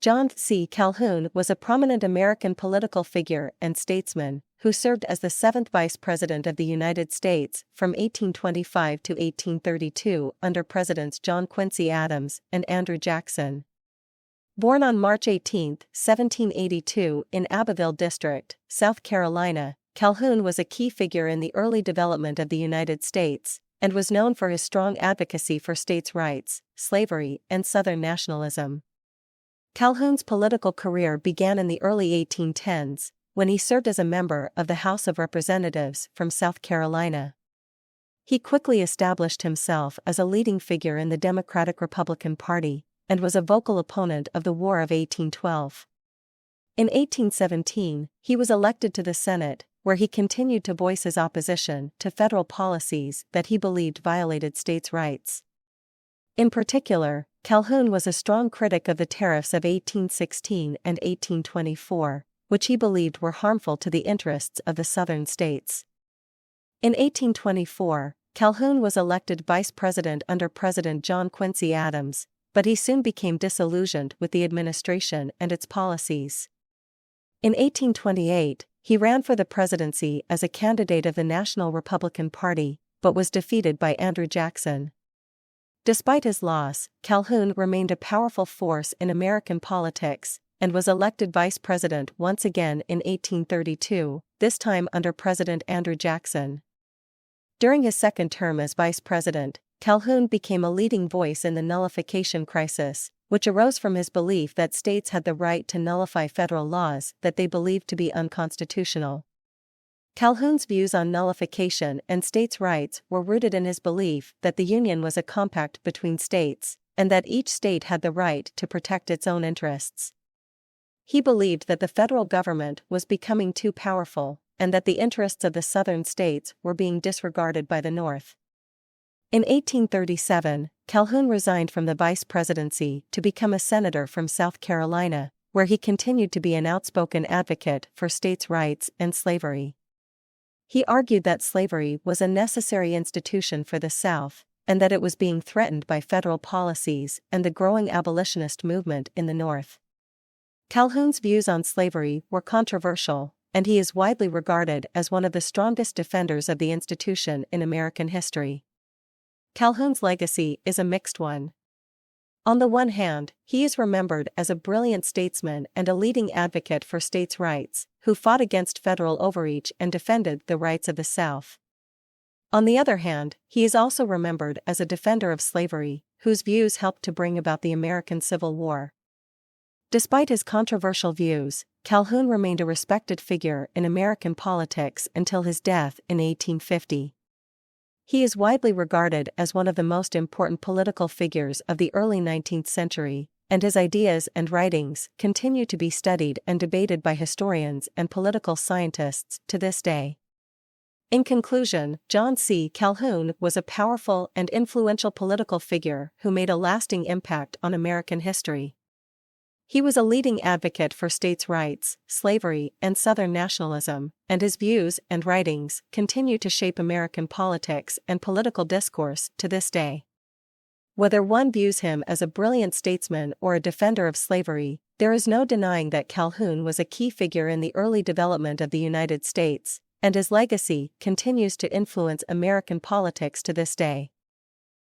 John C. Calhoun was a prominent American political figure and statesman who served as the 7th Vice President of the United States from 1825 to 1832 under Presidents John Quincy Adams and Andrew Jackson. Born on March 18, 1782 in Abbeville District, South Carolina, Calhoun was a key figure in the early development of the United States and was known for his strong advocacy for states' rights, slavery, and Southern nationalism. Calhoun's political career began in the early 1810s, when he served as a member of the House of Representatives from South Carolina. He quickly established himself as a leading figure in the Democratic-Republican Party, and was a vocal opponent of the War of 1812. In 1817, he was elected to the Senate, where he continued to voice his opposition to federal policies that he believed violated states' rights. In particular, Calhoun was a strong critic of the tariffs of 1816 and 1824, which he believed were harmful to the interests of the Southern states. In 1824, Calhoun was elected vice president under President John Quincy Adams, but he soon became disillusioned with the administration and its policies. In 1828, he ran for the presidency as a candidate of the National Republican Party, but was defeated by Andrew Jackson. Despite his loss, Calhoun remained a powerful force in American politics and was elected vice president once again in 1832, this time under President Andrew Jackson. During his second term as vice president, Calhoun became a leading voice in the nullification crisis, which arose from his belief that states had the right to nullify federal laws that they believed to be unconstitutional. Calhoun's views on nullification and states' rights were rooted in his belief that the Union was a compact between states, and that each state had the right to protect its own interests. He believed that the federal government was becoming too powerful, and that the interests of the Southern states were being disregarded by the North. In 1837, Calhoun resigned from the vice presidency to become a senator from South Carolina, where he continued to be an outspoken advocate for states' rights and slavery. He argued that slavery was a necessary institution for the South, and that it was being threatened by federal policies and the growing abolitionist movement in the North. Calhoun's views on slavery were controversial, and he is widely regarded as one of the strongest defenders of the institution in American history. Calhoun's legacy is a mixed one. On the one hand, he is remembered as a brilliant statesman and a leading advocate for states' rights, who fought against federal overreach and defended the rights of the South. On the other hand, he is also remembered as a defender of slavery, whose views helped to bring about the American Civil War. Despite his controversial views, Calhoun remained a respected figure in American politics until his death in 1850. He is widely regarded as one of the most important political figures of the early 19th century, and his ideas and writings continue to be studied and debated by historians and political scientists to this day. In conclusion, John C. Calhoun was a powerful and influential political figure who made a lasting impact on American history. He was a leading advocate for states' rights, slavery, and Southern nationalism, and his views and writings continue to shape American politics and political discourse to this day. Whether one views him as a brilliant statesman or a defender of slavery, there is no denying that Calhoun was a key figure in the early development of the United States, and his legacy continues to influence American politics to this day.